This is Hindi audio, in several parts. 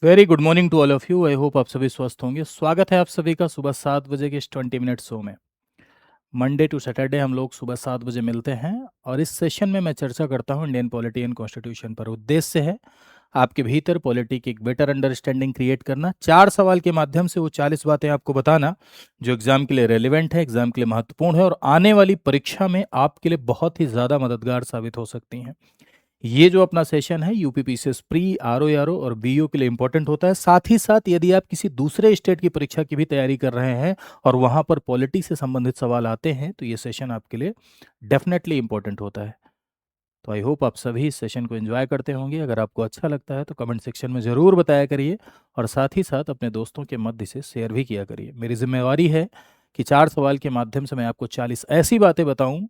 Very good morning to all of you. I hope आप सभी स्वस्थ होंगे। स्वागत है आप सभी का सुबह 7 बजे के इस 20 मिनट शो में। मंडे टू सैटरडे हम लोग सुबह 7 बजे मिलते हैं और इस सेशन में मैं चर्चा करता हूँ इंडियन पॉलिटी एंड कॉन्स्टिट्यूशन पर। उद्देश्य है आपके भीतर पॉलिटी की एक बेटर अंडरस्टैंडिंग क्रिएट करना। 4 सवाल के माध्यम से वो 40 बातें आपको बताना जो एग्जाम के लिए रेलिवेंट है, एग्जाम के लिए महत्वपूर्ण है और आने वाली परीक्षा में आपके लिए बहुत ही ज़्यादा मददगार साबित हो सकती हैं। ये जो अपना सेशन है यूपीपीसीएस प्री, आरओ और बीओ के लिए इंपॉर्टेंट होता है। साथ ही साथ यदि आप किसी दूसरे स्टेट की परीक्षा की भी तैयारी कर रहे हैं और वहां पर पॉलिटी से संबंधित सवाल आते हैं तो ये सेशन आपके लिए डेफिनेटली इंपॉर्टेंट होता है। तो आई होप आप सभी इस सेशन को एंजॉय करते होंगे। अगर आपको अच्छा लगता है तो कमेंट सेक्शन में ज़रूर बताया करिए और साथ ही साथ अपने दोस्तों के मध्य से शेयर भी किया करिए। मेरी जिम्मेवारी है कि 4 सवाल के माध्यम से मैं आपको 40 ऐसी बातें बताऊं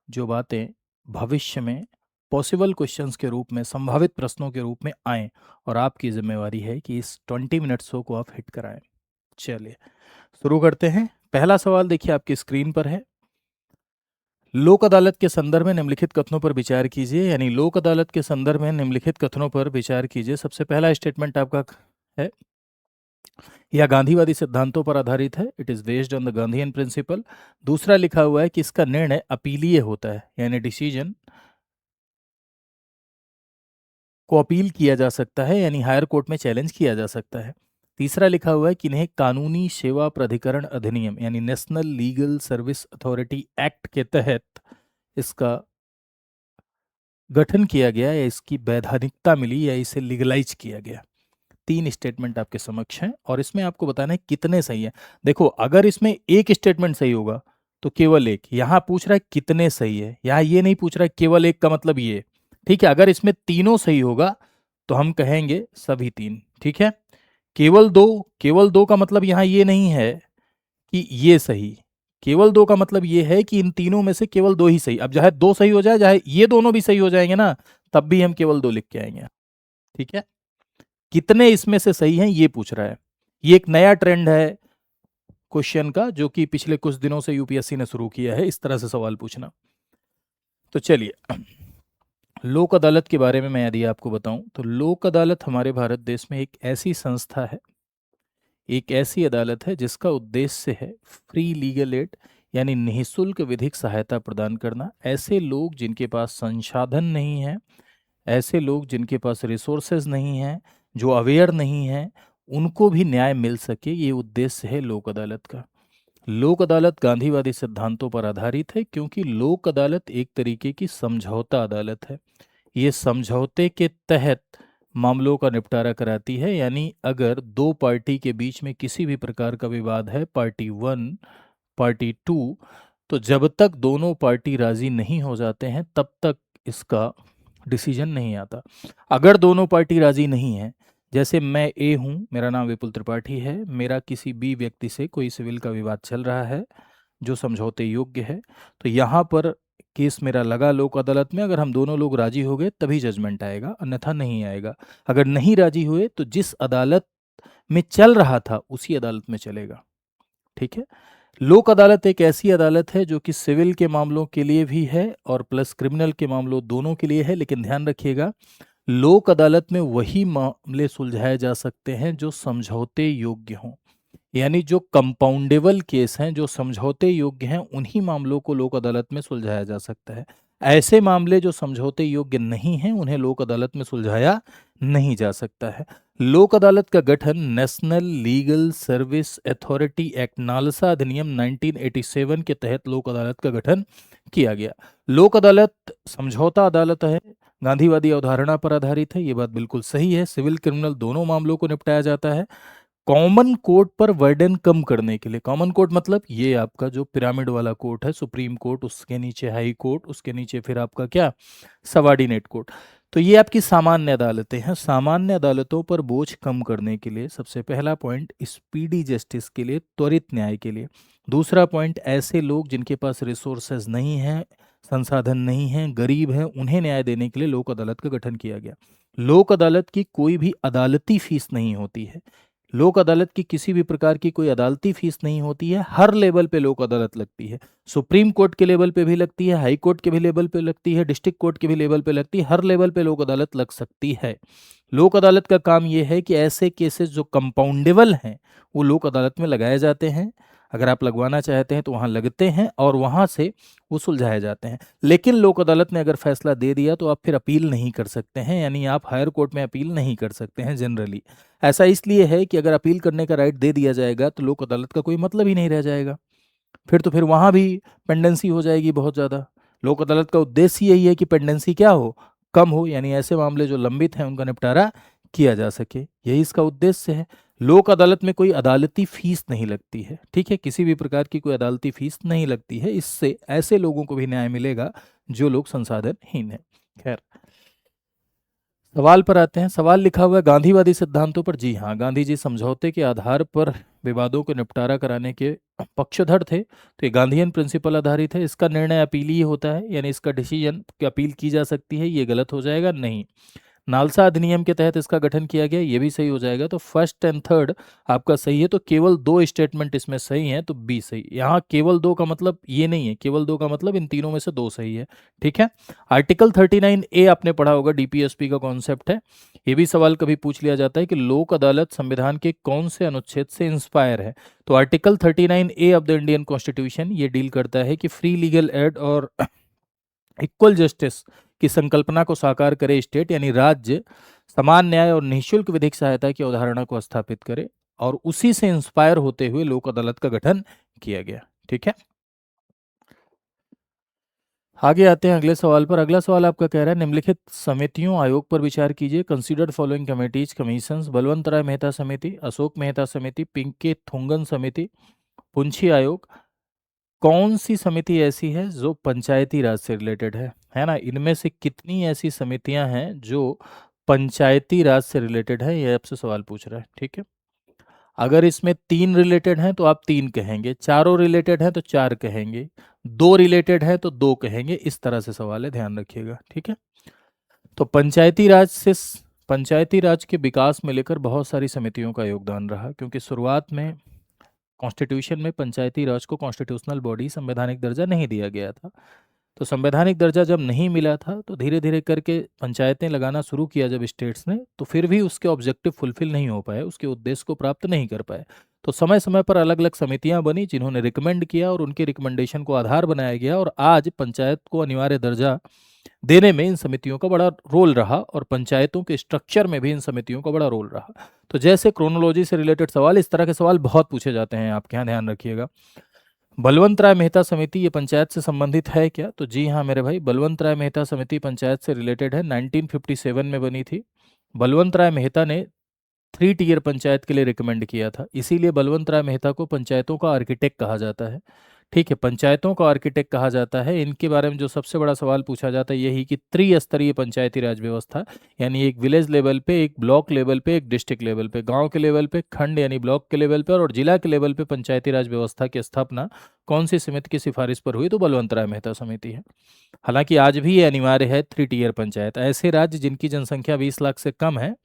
जो बातें भविष्य में पॉसिबल क्वेश्चंस के रूप में, संभावित प्रश्नों के रूप में आएं और आपकी जिम्मेवारी है कि इस 20 मिनट शो को आप हिट कराएं। चलिए शुरू करते हैं। पहला सवाल देखिए आपकी स्क्रीन पर है। लोक अदालत के संदर्भ में निम्नलिखित कथनों पर विचार कीजिए, यानी लोक अदालत के संदर्भ में निम्नलिखित कथनों पर विचार कीजिए। सबसे पहला स्टेटमेंट आपका है, यह गांधीवादी सिद्धांतों पर आधारित है, it is based on the Gandhian principle. दूसरा लिखा हुआ है कि इसका निर्णय अपीलीय होता है, यानी डिसीजन को अपील किया जा सकता है, यानी हायर कोर्ट में चैलेंज किया जा सकता है। तीसरा लिखा हुआ है कि इन्हें कानूनी सेवा प्राधिकरण अधिनियम यानी national legal service authority act के तहत इसका गठन किया गया या इसकी वैधानिकता मिली या इसे लीगलाइज किया गया। 3 स्टेटमेंट आपके समक्ष हैं और इसमें आपको बताना है कितने सही है। देखो, अगर इसमें एक स्टेटमेंट सही होगा तो केवल एक। यहां पूछ रहा है कितने सही है, यहां ये नहीं पूछ रहा है केवल एक का मतलब ये। ठीक है, अगर इसमें तीनों सही होगा तो हम कहेंगे सभी तीन। ठीक है, केवल दो का मतलब यहां ये नहीं है कि ये सही। केवल दो का मतलब ये है कि इन तीनों में से केवल दो ही सही। अब चाहे दो सही हो जाए, चाहे ये दोनों भी सही हो जाएंगे ना, तब भी हम केवल दो लिख के आएंगे। ठीक है, कितने इसमें से सही हैं ये पूछ रहा है। ये एक नया ट्रेंड है क्वेश्चन का जो कि पिछले कुछ दिनों से यूपीएससी ने शुरू किया है, इस तरह से सवाल पूछना। तो चलिए, लोक अदालत के बारे में मैं यदि आपको बताऊं तो लोक अदालत हमारे भारत देश में एक ऐसी संस्था है, एक ऐसी अदालत है जिसका उद्देश्य है फ्री लीगल एड यानी निःशुल्क विधिक सहायता प्रदान करना। ऐसे लोग जिनके पास संसाधन नहीं है, ऐसे लोग जिनके पास रिसोर्सेज नहीं हैं, जो अवेयर नहीं हैं, उनको भी न्याय मिल सके, ये उद्देश्य है लोक अदालत का। लोक अदालत गांधीवादी सिद्धांतों पर आधारित है क्योंकि लोक अदालत एक तरीके की समझौता अदालत है। ये समझौते के तहत मामलों का निपटारा कराती है, यानी अगर दो पार्टी के बीच में किसी भी प्रकार का विवाद है, पार्टी वन, पार्टी टू, तो जब तक दोनों पार्टी राजी नहीं हो जाते हैं तब तक इसका डिसीजन नहीं आता। अगर दोनों पार्टी राजी नहीं है, जैसे मैं ए हूँ, मेरा नाम विपुल त्रिपाठी है, मेरा किसी बी व्यक्ति से कोई सिविल का विवाद चल रहा है जो समझौते योग्य है, तो यहाँ पर केस मेरा लगा लोक अदालत में। अगर हम दोनों लोग राजी हो गए तभी जजमेंट आएगा, अन्यथा नहीं आएगा। अगर नहीं राजी हुए तो जिस अदालत में चल रहा था उसी अदालत में चलेगा। ठीक है, लोक अदालत एक ऐसी अदालत है जो कि सिविल के मामलों के लिए भी है और प्लस क्रिमिनल के मामलों दोनों के लिए है। लेकिन ध्यान रखिएगा, लोक अदालत में वही मामले सुलझाए जा सकते हैं जो समझौते योग्य हों, यानी जो कंपाउंडेबल केस हैं, जो समझौते योग्य हैं, उन्हीं मामलों को लोक अदालत में सुलझाया जा सकता है। ऐसे मामले जो समझौते योग्य नहीं हैं उन्हें लोक अदालत में सुलझाया नहीं जा सकता है। लोक अदालत का गठन national legal service authority act NALSA अधिनियम 1987 के तहत लोक अदालत का गठन किया गया। लोक अदालत समझौता अदालत है, गांधीवादी अवधारणा पर आधारित है, ये बात बिल्कुल सही है। सिविल क्रिमिनल दोनों मामलों को निपटाया जाता है। कॉमन कोर्ट पर वर्डन कम करने के लिए, कॉमन कोर्ट मतलब ये आपका जो पिरामिड वाला कोर्ट है, सुप्रीम कोर्ट, उसके नीचे हाई कोर्ट, उसके नीचे फिर आपका क्या, सबॉर्डिनेट कोर्ट, तो ये आपकी सामान्य अदालतें हैं। सामान्य अदालतों पर बोझ कम करने के लिए सबसे पहला पॉइंट स्पीडी जस्टिस के लिए, त्वरित न्याय के लिए। दूसरा पॉइंट ऐसे लोग जिनके पास रिसोर्सेज नहीं हैं, संसाधन नहीं हैं, गरीब हैं, उन्हें न्याय देने के लिए लोक अदालत का गठन किया गया। लोक अदालत की कोई भी अदालती फीस नहीं होती है। लोक अदालत की किसी भी प्रकार की कोई अदालती फीस नहीं होती है, हर लेवल पे लोक अदालत लगती है। सुप्रीम कोर्ट के लेवल पे भी लगती है, हाई कोर्ट के भी लेवल पे लगती है, डिस्ट्रिक्ट कोर्ट के भी लेवल पे लगती है, हर लेवल पे लोक अदालत लग सकती है। लोक अदालत का काम यह है कि ऐसे केसेस जो कंपाउंडेबल हैं वो लोक अदालत में लगाए जाते हैं। अगर आप लगवाना चाहते हैं तो वहाँ लगते हैं और वहाँ से वो सुलझाए जाते हैं। लेकिन लोक अदालत ने अगर फैसला दे दिया तो आप फिर अपील नहीं कर सकते हैं, यानी आप हायर कोर्ट में अपील नहीं कर सकते हैं जनरली। ऐसा इसलिए है कि अगर अपील करने का राइट दे दिया जाएगा तो लोक अदालत का कोई मतलब ही नहीं रह जाएगा। फिर तो फिर वहाँ भी पेंडेंसी हो जाएगी बहुत ज़्यादा। लोक अदालत का उद्देश्य यही है कि पेंडेंसी क्या हो, कम हो, यानी ऐसे मामले जो लंबित हैं उनका निपटारा किया जा सके, यही इसका उद्देश्य है। लोक अदालत में कोई अदालती फीस नहीं लगती है, ठीक है, किसी भी प्रकार की कोई अदालती फीस नहीं लगती है। इससे ऐसे लोगों को भी न्याय मिलेगा जो लोग संसाधनहीन हैं। खैर, सवाल पर आते हैं। सवाल लिखा हुआ है गांधीवादी सिद्धांतों पर। जी हाँ, गांधी जी समझौते के आधार पर विवादों को निपटारा कराने के पक्षधर थे, तो ये गांधीयन प्रिंसिपल आधारित है। इसका निर्णय अपीलीय होता है, यानी इसका डिसीजन की अपील की जा सकती है, ये गलत हो जाएगा नहीं। नालसा अधिनियम के तहत इसका गठन किया गया, ये भी सही हो जाएगा। तो फर्स्ट एंड थर्ड आपका सही है, तो केवल दो स्टेटमेंट इसमें सही हैं, तो बी सही। यहाँ केवल दो का मतलब ये नहीं है, केवल दो का मतलब इन तीनों में से दो सही है, ठीक है। आर्टिकल 39A आपने पढ़ा होगा, डीपीएसपी का कॉन्सेप्ट है। ये भी सवाल कभी पूछ लिया जाता है कि लोक अदालत संविधान के कौन से अनुच्छेद से इंस्पायर है। तो article 39A of the Indian constitution ये डील करता है कि फ्री लीगल एड और इक्वल जस्टिस की संकल्पना को साकार करे स्टेट, यानी राज्य समान न्याय और निःशुल्क विधिक सहायता की अवधारणा को स्थापित करे, और उसी से इंस्पायर होते हुए लोक अदालत का गठन किया गया, ठीक है। आगे आते हैं अगले सवाल पर। अगला सवाल आपका कह रहा है निम्नलिखित समितियों आयोग पर विचार कीजिए। Considered following committees commissions: Balwant Rai Mehta समिति, अशोक मेहता समिति, पिंके थुंगन समिति, पुंछी आयोग। कौन सी समिति ऐसी है जो पंचायती राज से रिलेटेड है ना। इनमें से कितनी ऐसी समितियां हैं जो पंचायती राज से रिलेटेड है, ये आपसे सवाल पूछ रहा है, ठीक है। अगर इसमें तीन रिलेटेड हैं तो आप तीन कहेंगे, चारों रिलेटेड हैं तो चार कहेंगे, दो रिलेटेड है तो दो कहेंगे, इस तरह से सवाल है, ध्यान रखिएगा, ठीक है। तो पंचायती राज के विकास में लेकर बहुत सारी समितियों का योगदान रहा, क्योंकि शुरुआत में कॉन्स्टिट्यूशन में पंचायती राज को कॉन्स्टिट्यूशनल बॉडी संवैधानिक दर्जा नहीं दिया गया था। तो संवैधानिक दर्जा जब नहीं मिला था तो धीरे धीरे करके पंचायतें लगाना शुरू किया जब स्टेट्स ने, तो फिर भी उसके ऑब्जेक्टिव फुलफिल नहीं हो पाए, उसके उद्देश्य को प्राप्त नहीं कर पाए। तो समय समय पर अलग अलग समितियां बनी जिन्होंने रिकमेंड किया और उनके रिकमेंडेशन को आधार बनाया गया, और आज पंचायत को अनिवार्य दर्जा देने में इन समितियों का बड़ा रोल रहा, और पंचायतों के स्ट्रक्चर में भी इन समितियों का बड़ा रोल रहा। तो जैसे क्रोनोलॉजी से रिलेटेड सवाल, इस तरह के सवाल बहुत पूछे जाते हैं आपके यहाँ, ध्यान रखिएगा। बलवंत राय मेहता समिति ये पंचायत से संबंधित है क्या? तो जी हाँ मेरे भाई, बलवंत राय मेहता समिति पंचायत से रिलेटेड है, 1957 में बनी थी। बलवंत राय मेहता ने 3 टियर पंचायत के लिए रिकमेंड किया था, इसीलिए बलवंत राय मेहता को पंचायतों का आर्किटेक्ट कहा जाता है, ठीक है, पंचायतों का आर्किटेक्ट कहा जाता है। इनके बारे में जो सबसे बड़ा सवाल पूछा जाता है यही कि त्रिस्तरीय पंचायती राज व्यवस्था, यानी एक विलेज लेवल पे, एक ब्लॉक लेवल पे, एक डिस्ट्रिक्ट लेवल पे, गांव के लेवल पे, खंड यानी ब्लॉक के लेवल पे, और जिला के लेवल पे पंचायती राज व्यवस्था की स्थापना कौन सी समिति की सिफारिश पर हुई? तो बलवंत राय मेहता समिति है। हालांकि आज भी ये अनिवार्य है 3 टियर पंचायत। ऐसे राज्य जिनकी जनसंख्या 20 लाख से कम है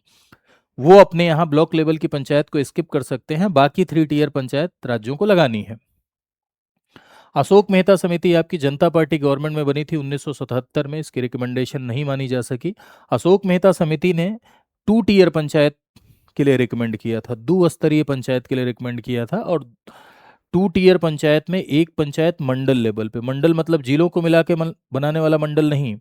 वो अपने यहाँ ब्लॉक लेवल की पंचायत को स्किप कर सकते हैं, बाकी 3 टियर पंचायत राज्यों को लगानी है। अशोक मेहता समिति आपकी जनता पार्टी गवर्नमेंट में बनी थी 1977 में, इसकी रिकमेंडेशन नहीं मानी जा सकी। अशोक मेहता समिति ने 2 टियर पंचायत के लिए रिकमेंड किया था, 2 स्तरीय पंचायत के लिए रिकमेंड किया था, और 2 टियर पंचायत में एक पंचायत मंडल लेवल पे, मंडल मतलब जिलों को मिला के बनाने वाला मंडल नहीं,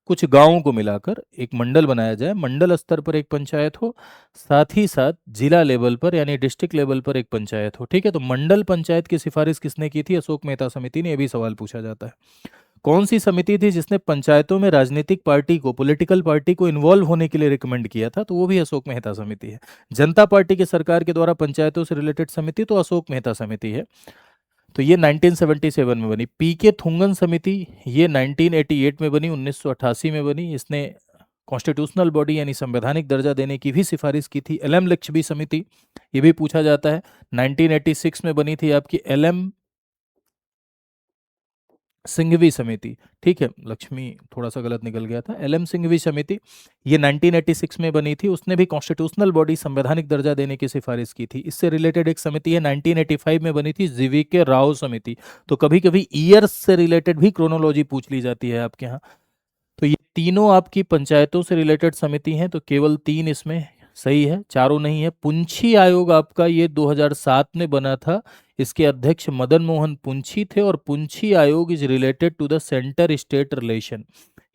कुछ गांवों को मिलाकर एक मंडल बनाया जाए, मंडल स्तर पर एक पंचायत हो, साथ ही साथ जिला लेवल पर यानी डिस्ट्रिक्ट लेवल पर एक पंचायत हो, ठीक है। तो मंडल पंचायत की सिफारिश किसने की थी? अशोक मेहता समिति ने, यह भी सवाल पूछा जाता है। कौन सी समिति थी जिसने पंचायतों में राजनीतिक पार्टी को, पॉलिटिकल पार्टी को इन्वॉल्व होने के लिए रिकमेंड किया था? तो वो भी अशोक मेहता समिति है। जनता पार्टी की सरकार के द्वारा पंचायतों से रिलेटेड समिति तो अशोक मेहता समिति है, तो ये 1977 में बनी। पीके थुंगन समिति ये 1988 में बनी, 1988 में बनी। इसने कॉन्स्टिट्यूशनल बॉडी यानी संवैधानिक दर्जा देने की भी सिफारिश की थी। एलएम लक्ष्मी समिति, ये भी पूछा जाता है, 1986 में बनी थी आपकी एलएम सिंघवी समिति, ठीक है, लक्ष्मी थोड़ा सा गलत निकल गया था, एलएम सिंघवी समिति, ये 1986 में बनी थी। उसने भी कॉन्स्टिट्यूशनल बॉडी संवैधानिक दर्जा देने की सिफारिश की थी। इससे रिलेटेड एक समिति है 1985 में बनी थी, जीवीके राव समिति। तो कभी कभी ईयर्स से रिलेटेड भी क्रोनोलॉजी पूछ ली जाती है आपके यहाँ। तो ये तीनों आपकी पंचायतों से रिलेटेड समिति हैं, तो केवल 3 इसमें सही है, चारों नहीं है। पुंछी आयोग आपका ये 2007 में बना था। इसके अध्यक्ष मदन मोहन पुंछी थे, और पुंछी आयोग is related to the centre state relation.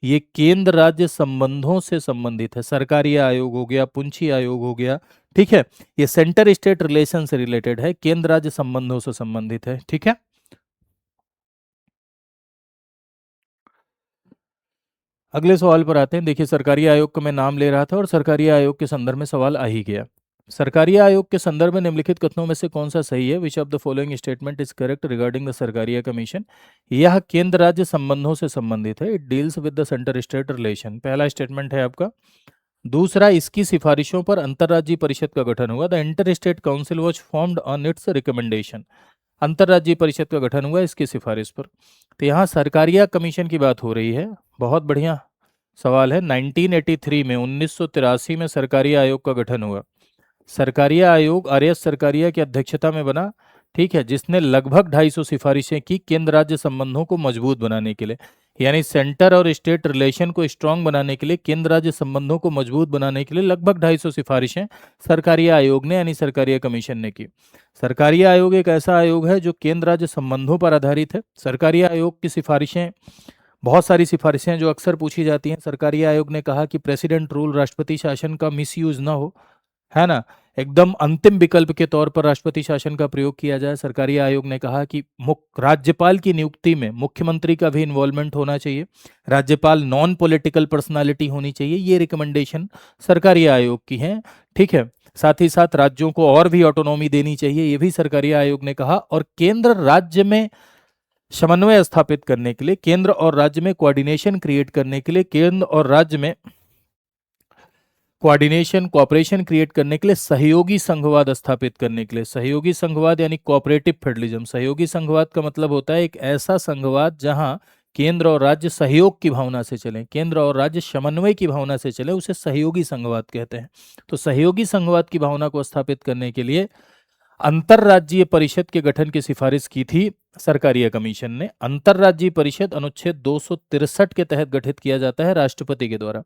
ये केंद्र राज्य संबंधों से संबंधित है। सरकारी आयोग हो गया, पुंछी आयोग हो गया, ठीक है, ये सेंटर स्टेट रिलेशन से रिलेटेड है, केंद्र राज्य संबंधों से संबंधित है, ठीक है। अगले सवाल पर आते हैं। देखिए, सरकारी आयोग का मैं नाम ले रहा था और सरकारी आयोग के संदर्भ में सवाल आ ही गया। सरकारी आयोग के संदर्भ में निम्नलिखित कथनों में से कौन सा सही है? Which of the following statement is correct regarding the Sarkaria commission? यह केंद्र राज्य संबंधों से संबंधित है। It deals with the centre state relation, पहला स्टेटमेंट है आपका। दूसरा, इसकी सिफारिशों पर अंतर्राज्यीय परिषद का गठन हुआ। The inter state council was formed on it's recommendation. अंतर्राज्यीय परिषद का गठन हुआ इसकी सिफारिश पर। तो यहाँ सरकारिया कमीशन की बात हो रही है। बहुत बढ़िया सवाल है। 1983 में 1983 में सरकारी आयोग का गठन हुआ। सरकारिया आयोग आर एस सरकारिया की अध्यक्षता में बना, ठीक है, जिसने लगभग 250 सिफारिशें की केंद्र राज्य संबंधों को मजबूत बनाने के लिए। यानी सेंटर और स्टेट रिलेशन को स्ट्रांग बनाने के लिए, केंद्र राज्य संबंधों को मजबूत बनाने के लिए लगभग 250 सिफारिशें सरकारिया आयोग ने यानी सरकारिया कमीशन ने की। सरकारिया आयोग एक ऐसा आयोग है जो केंद्र राज्य संबंधों पर आधारित है। सरकारिया आयोग की सिफारिशें, बहुत सारी सिफारिशें जो अक्सर पूछी जाती हैं। सरकारी आयोग ने कहा कि प्रेसिडेंट रूल, राष्ट्रपति शासन का मिसयूज ना हो, है ना, एकदम अंतिम विकल्प के तौर पर राष्ट्रपति शासन का प्रयोग किया जाए। सरकारी आयोग ने कहा कि राज्यपाल की नियुक्ति में मुख्यमंत्री का भी इन्वॉल्वमेंट होना चाहिए, राज्यपाल नॉन पॉलिटिकल पर्सनालिटी होनी चाहिए। ये रिकमेंडेशन सरकारी आयोग की हैं, ठीक है। साथ ही साथ राज्यों को और भी ऑटोनॉमी देनी चाहिए, ये भी सरकारी आयोग ने कहा। और केंद्र राज्य में समन्वय स्थापित करने के लिए, केंद्र और राज्य में कोऑर्डिनेशन क्रिएट करने के लिए, केंद्र और राज्य में कोऑर्डिनेशन कोऑपरेशन क्रिएट करने के लिए, सहयोगी संघवाद स्थापित करने के लिए। सहयोगी संघवाद यानी कोऑपरेटिव फेडरलिज्म। सहयोगी संघवाद का मतलब होता है एक ऐसा संघवाद जहां केंद्र और राज्य सहयोग की भावना से चलें, केंद्र और राज्य समन्वय की भावना से चले, उसे सहयोगी संघवाद कहते हैं। तो सहयोगी संघवाद की भावना को स्थापित करने के लिए अंतर्राज्यीय परिषद के गठन की सिफारिश की थी सरकारिया कमीशन ने। अंतर्राज्यीय परिषद अनुच्छेद 263 के तहत गठित किया जाता है राष्ट्रपति के द्वारा।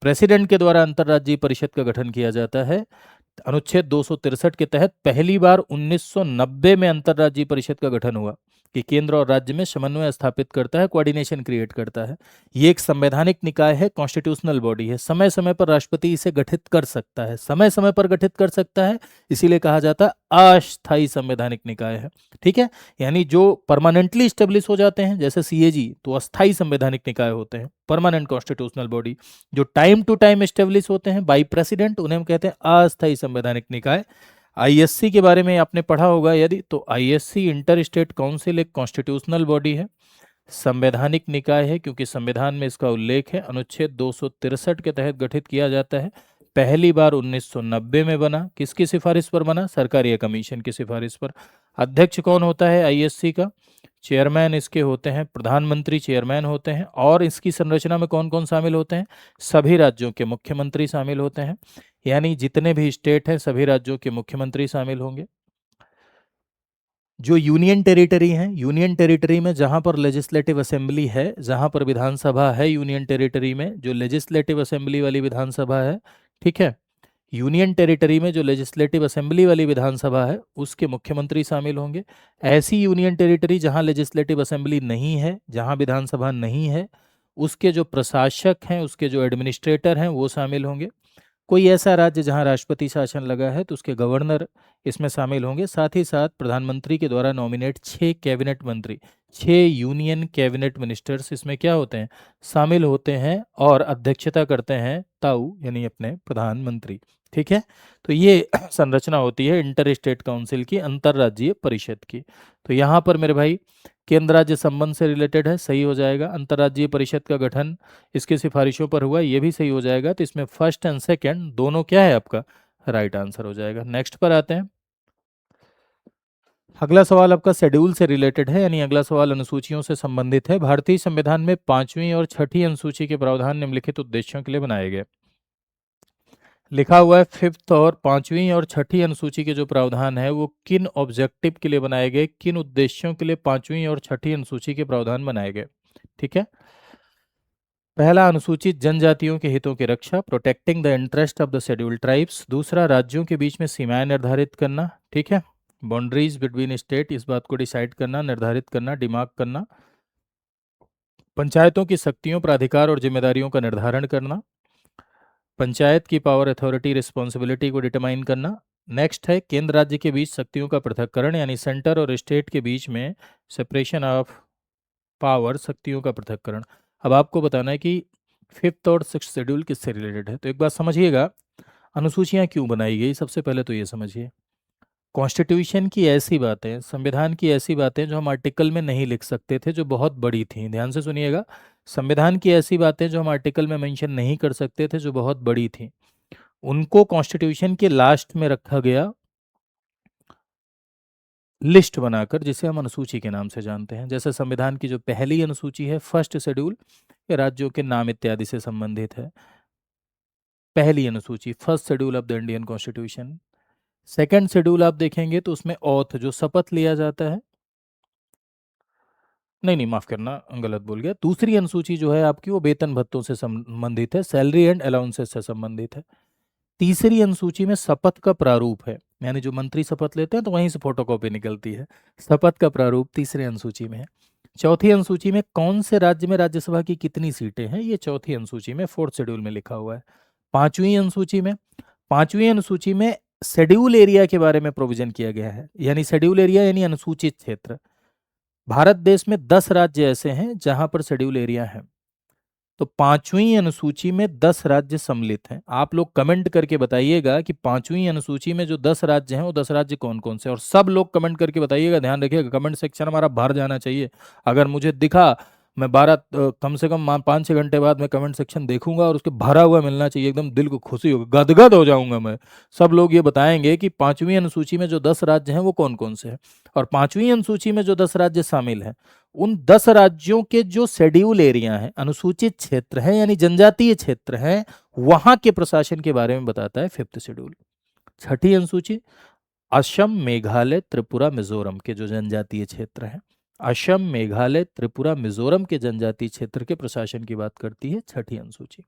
प्रेसिडेंट के द्वारा अंतर्राज्यीय परिषद का गठन किया जाता है। अनुच्छेद 263 के तहत पहली बार 1990 में अंतर्राज्यीय परिषद का गठन हुआ, कि केंद्र और राज्य में समन्वय स्थापित करता है, कोऑर्डिनेशन क्रिएट करता है। ये एक संवैधानिक निकाय है, कॉन्स्टिट्यूशनल बॉडी है। समय समय पर राष्ट्रपति इसे गठित कर सकता है, समय समय पर गठित कर सकता है, इसीलिए कहा जाता है अस्थायी संवैधानिक निकाय है, ठीक है। यानी जो परमानेंटली स्टेब्लिश हो जाते हैं, जैसे सीएजी, तो अस्थायी संवैधानिक निकाय होते हैं, परमानेंट कॉन्स्टिट्यूशनल बॉडी। जो टाइम टू टाइम स्टेब्लिश होते हैं बाई प्रेसिडेंट, उन्हें हम कहते हैं अस्थायी संवैधानिक निकाय। आईएससी के बारे में आपने पढ़ा होगा यदि, तो आईएससी इंटर स्टेट काउंसिल एक कॉन्स्टिट्यूशनल बॉडी है, संवैधानिक निकाय है, क्योंकि संविधान में इसका उल्लेख है। अनुच्छेद 263 के तहत गठित किया जाता है। पहली बार 1990 में बना। किसकी सिफारिश पर बना? सरकारिया कमीशन की सिफारिश पर। अध्यक्ष कौन होता है आईएससी का? चेयरमैन इसके होते हैं, प्रधानमंत्री चेयरमैन होते हैं। और इसकी संरचना में कौन कौन शामिल होते हैं? सभी राज्यों के मुख्यमंत्री शामिल होते हैं, यानी जितने भी स्टेट हैं सभी राज्यों के मुख्यमंत्री शामिल होंगे। जो यूनियन टेरिटरी हैं, यूनियन टेरिटरी में जहां पर लेजिस्लेटिव असेंबली है, जहां पर विधानसभा है, यूनियन टेरिटरी में जो लेजिस्लेटिव असेंबली वाली विधानसभा है, ठीक है, यूनियन टेरिटरी में जो लेजिस्लेटिव असेंबली वाली विधानसभा है उसके मुख्यमंत्री शामिल होंगे। ऐसी यूनियन टेरिटरी जहां लेजिस्लेटिव असेंबली नहीं है, जहां विधानसभा नहीं है, उसके जो प्रशासक हैं, उसके जो एडमिनिस्ट्रेटर हैं वो शामिल होंगे। कोई ऐसा राज्य जहां राष्ट्रपति शासन लगा है तो उसके गवर्नर इसमें शामिल होंगे। साथ ही साथ प्रधानमंत्री के द्वारा नॉमिनेट 6 कैबिनेट मंत्री, 6 यूनियन कैबिनेट मिनिस्टर्स इसमें क्या होते हैं? शामिल होते हैं, और अध्यक्षता करते हैं ताऊ यानी अपने प्रधानमंत्री, ठीक है। तो ये संरचना होती है इंटर स्टेट काउंसिल की, अंतर्राज्यीय परिषद की। तो यहाँ पर मेरे भाई केंद्र राज्य संबंध से रिलेटेड है, सही हो जाएगा। अंतर्राज्यीय परिषद का गठन इसकी सिफारिशों पर हुआ, ये भी सही हो जाएगा। तो इसमें फर्स्ट एंड सेकंड दोनों क्या है आपका? राइट आंसर हो जाएगा। नेक्स्ट पर आते हैं। अगला सवाल आपका शेड्यूल से रिलेटेड है, यानी अगला सवाल अनुसूचियों से संबंधित है। भारतीय संविधान में 5वीं और 6ठी अनुसूची के प्रावधान निम्नलिखित उद्देश्यों के लिए बनाए गए। लिखा हुआ है फिफ्थ और 5वीं और 6ठी अनुसूची के जो प्रावधान है वो किन ऑब्जेक्टिव के लिए बनाए गए, किन उद्देश्यों के लिए 5वीं और 6ठी अनुसूची के प्रावधान बनाए गए। ठीक है। पहला, अनुसूचित जनजातियों के हितों की रक्षा, protecting the interest of the scheduled tribes. दूसरा, राज्यों के बीच में सीमाएं निर्धारित करना। ठीक है, बाउंड्रीज बिटवीन स्टेट, इस बात को डिसाइड करना, निर्धारित करना, डिमार्क करना। पंचायतों की शक्तियों, प्राधिकार और जिम्मेदारियों का निर्धारण करना। पंचायत की पावर, अथॉरिटी, रिस्पॉन्सिबिलिटी को डिटरमाइन करना। नेक्स्ट है केंद्र राज्य के बीच शक्तियों का पृथक्करण, यानी सेंटर और स्टेट के बीच में सेपरेशन ऑफ पावर, शक्तियों का पृथक्करण। अब आपको बताना है कि फिफ्थ और सिक्स्थ शेड्यूल किससे रिलेटेड है। तो एक बात समझिएगा, अनुसूचियां क्यों बनाई गई, सबसे पहले तो ये समझिए। कॉन्स्टिट्यूशन की ऐसी बातें, संविधान की ऐसी बातें जो हम आर्टिकल में नहीं लिख सकते थे, जो बहुत बड़ी थी, ध्यान से सुनिएगा। संविधान की ऐसी बातें जो हम आर्टिकल में मेंशन नहीं कर सकते थे, जो बहुत बड़ी थी, उनको कॉन्स्टिट्यूशन के लास्ट में रखा गया, लिस्ट बनाकर, जिसे हम अनुसूची के नाम से जानते हैं। जैसे संविधान की जो पहली अनुसूची है, फर्स्ट शेड्यूल, ये राज्यों के नाम इत्यादि से संबंधित है। पहली अनुसूची, first schedule of the Indian constitution. Second schedule आप देखेंगे तो उसमें ऑथ, जो शपथ लिया जाता है, नहीं नहीं माफ करना, गलत बोल गया। दूसरी अनुसूची जो है आपकी, वो वेतन भत्तों से संबंधित है, सैलरी एंड अलाउंसेस से संबंधित है। तीसरी अनुसूची में शपथ का प्रारूप है, यानी जो मंत्री शपथ लेते हैं तो वहीं से फोटोकॉपी निकलती है, शपथ का प्रारूप तीसरी अनुसूची में है। चौथी अनुसूची में कौन से राज्य में राज्यसभा की कितनी सीटें हैं, ये चौथी अनुसूची में, फोर्थ शेड्यूल में लिखा हुआ है। पांचवी अनुसूची में शेड्यूल एरिया के बारे में प्रोविजन किया गया है, यानी शेड्यूल एरिया यानी अनुसूचित क्षेत्र। भारत देश में 10 राज्य ऐसे हैं जहां पर शेड्यूल एरिया है। तो 5वीं अनुसूची में 10 राज्य सम्मिलित हैं। आप लोग कमेंट करके बताइएगा कि 5वीं अनुसूची में जो 10 राज्य हैं वो 10 राज्य कौन कौन से, और सब लोग कमेंट करके बताइएगा। ध्यान रखिएगा, कमेंट सेक्शन हमारा भर जाना चाहिए। अगर मुझे दिखा, मैं 12 कम से कम 5-6 घंटे बाद मैं कमेंट सेक्शन देखूंगा और उसके भरा हुआ मिलना चाहिए, एकदम दिल को खुशी होगी, गदगद हो जाऊंगा मैं। सब लोग ये बताएंगे कि 5वीं अनुसूची में जो 10 राज्य हैं वो कौन कौन से हैं, और 5वीं अनुसूची में जो 10 राज्य शामिल हैं, उन 10 राज्यों के जो शेड्यूल एरिया हैं, अनुसूचित क्षेत्र हैं, यानी जनजातीय क्षेत्र हैं, वहां के प्रशासन के बारे में बताता है फिफ्थ शेड्यूल। छठी अनुसूची असम, मेघालय, त्रिपुरा, मिजोरम के जो जनजातीय क्षेत्र हैं, असम, मेघालय, त्रिपुरा, मिजोरम के जनजातीय क्षेत्र के प्रशासन की बात करती है छठी अनुसूची।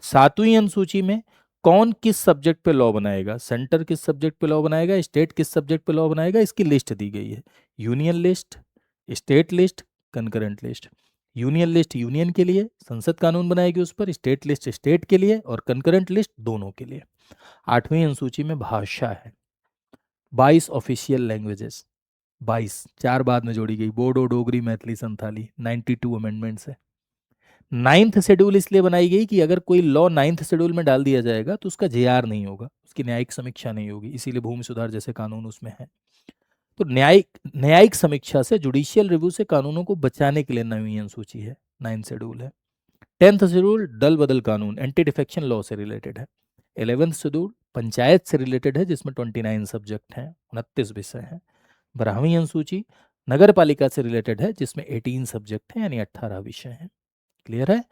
सातवीं अनुसूची में कौन किस सब्जेक्ट पे लॉ बनाएगा, सेंटर किस सब्जेक्ट पे लॉ बनाएगा, स्टेट किस सब्जेक्ट पे लॉ बनाएगा, इसकी लिस्ट दी गई है। Union list, state list, concurrent list. Union list union के लिए, संसद कानून बनाएगी उस पर। स्टेट लिस्ट स्टेट के लिए, और कंकरेंट लिस्ट दोनों के लिए। आठवीं अनुसूची में भाषा है, 22 ऑफिशियल लैंग्वेजेस, 22, 4 बाद में जोड़ी गई, बोडो, डोगरी, मैथिली, संथाली, 92 अमेंडमेंट है। नाइन्थ शेड्यूल इसलिए बनाई गई कि अगर कोई लॉ नाइन्थ शेड्यूल में डाल दिया जाएगा तो उसका जेआर नहीं होगा, उसकी न्यायिक समीक्षा नहीं होगी, इसीलिए भूमि सुधार जैसे कानून उसमें है। तो न्यायिक न्यायिक समीक्षा से, जुडिशियल रिव्यू से कानूनों को बचाने के लिए नवीं अनुसूची है, 9th शेड्यूल है। 10th शेड्यूल दल बदल कानून, एंटी डिफेक्शन लॉ से रिलेटेड है। 11th शेड्यूल पंचायत से रिलेटेड है, जिसमें 29 सब्जेक्ट हैं, 29 विषय हैं। 12वीं अनुसूची नगर पालिका से रिलेटेड है, जिसमें 18 सब्जेक्ट हैं, यानी 18 विषय हैं। क्लियर है।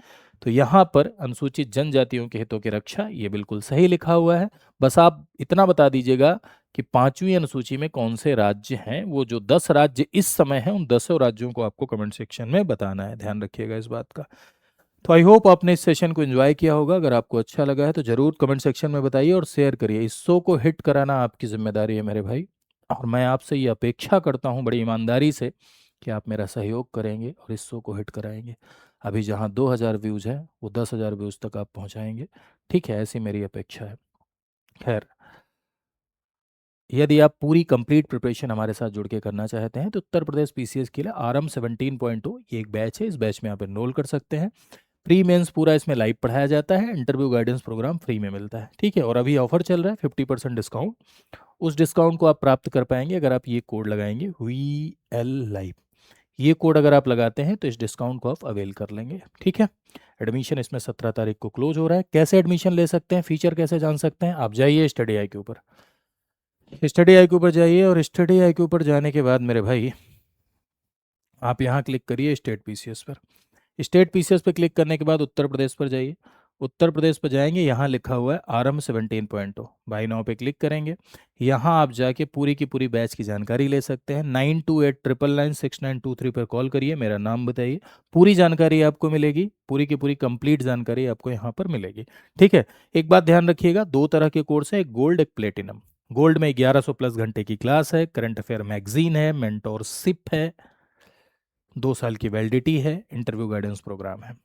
तो यहाँ पर अनुसूचित जनजातियों के हितों की रक्षा, ये बिल्कुल सही लिखा हुआ है। बस आप इतना बता दीजिएगा कि 5वीं अनुसूची में कौन से राज्य हैं, वो जो 10 राज्य इस समय हैं, उन 10 राज्यों को आपको कमेंट सेक्शन में बताना है, ध्यान रखिएगा इस बात का। तो आई होप आपने इस सेशन को एंजॉय किया होगा। अगर आपको अच्छा लगा है तो जरूर कमेंट सेक्शन में बताइए और शेयर करिए। इस शो को हिट कराना आपकी जिम्मेदारी है मेरे भाई, और मैं आपसे ये अपेक्षा करता हूँ बड़ी ईमानदारी से कि आप मेरा सहयोग करेंगे और इस शो को हिट कराएंगे। अभी जहाँ 2000 व्यूज़ है वो 10,000 व्यूज़ तक आप पहुँचाएंगे, ठीक है, ऐसी मेरी अपेक्षा है। खैर, यदि आप पूरी कंप्लीट प्रिपरेशन हमारे साथ जुड़ के करना चाहते हैं तो उत्तर प्रदेश पीसीएस के लिए आरएम 17.0 ये एक बैच है, इस बैच में आप एनरोल कर सकते हैं। प्री मेंस पूरा इसमें लाइव पढ़ाया जाता है, इंटरव्यू गाइडेंस प्रोग्राम फ्री में मिलता है, ठीक है। और अभी ऑफर चल रहा है 50% डिस्काउंट। उस डिस्काउंट को आप प्राप्त कर पाएंगे अगर आप ये कोड लगाएंगे, VL लाइव। ये कोड अगर आप लगाते हैं तो इस डिस्काउंट को आप अवेल कर लेंगे, ठीक है। एडमिशन इसमें 17 तारीख को क्लोज हो रहा है। कैसे एडमिशन ले सकते हैं, फीचर कैसे जान सकते हैं, आप जाइए स्टडी आई के ऊपर। स्टडी आई के ऊपर जाइए और स्टडी आई के ऊपर जाने के बाद मेरे भाई आप यहाँ क्लिक करिए स्टेट पीसीएस पर। स्टेट पीसीएस पे क्लिक करने के बाद उत्तर प्रदेश पर जाइए। उत्तर प्रदेश पर जाएंगे, यहाँ लिखा हुआ है आरंभ 17.0, बाई नाउ पे क्लिक करेंगे। यहाँ आप जाके पूरी की पूरी बैच की जानकारी ले सकते हैं। 9289996923 पर कॉल करिए, मेरा नाम बताइए, पूरी जानकारी आपको मिलेगी, पूरी की पूरी कंप्लीट जानकारी आपको यहाँ पर मिलेगी। ठीक है, एक बात ध्यान रखिएगा, दो तरह के कोर्स है, एक गोल्ड एक प्लेटिनम। गोल्ड में 1100 प्लस घंटे की क्लास है, करंट अफेयर मैगजीन है, मेंटोरशिप है, 2 साल की वैलिडिटी है, इंटरव्यू गाइडेंस प्रोग्राम है।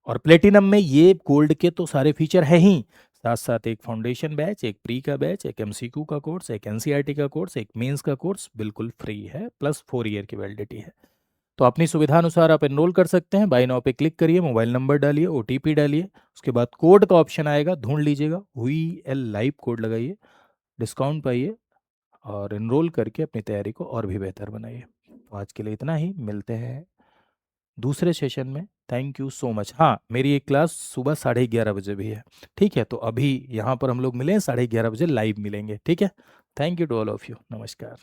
और प्लेटिनम में ये गोल्ड के तो सारे फीचर हैं ही, साथ साथ एक फाउंडेशन बैच, एक प्री का बैच, एक एमसीक्यू का कोर्स, एक एनसीईआरटी का कोर्स, एक मेंस का कोर्स बिल्कुल फ्री है, प्लस 4 ईयर की वैलिडिटी है। तो अपनी सुविधा अनुसार आप एनरोल कर सकते हैं। बाय नाउ पे क्लिक करिए, मोबाइल नंबर डालिए, ओटीपी डालिए, उसके बाद कोड का ऑप्शन आएगा, ढूंढ लीजिएगा, VL लाइव कोड लगाइए, डिस्काउंट पाइए और एनरोल करके अपनी तैयारी को और भी बेहतर बनाइए। तो आज के लिए इतना ही, मिलते हैं दूसरे सेशन में। Thank you so much. हाँ, मेरी एक क्लास सुबह 11:30 बजे भी है। ठीक है, तो अभी यहाँ पर हम लोग मिलें 11:30 बजे, लाइव मिलेंगे। ठीक है, thank you to all of you, नमस्कार।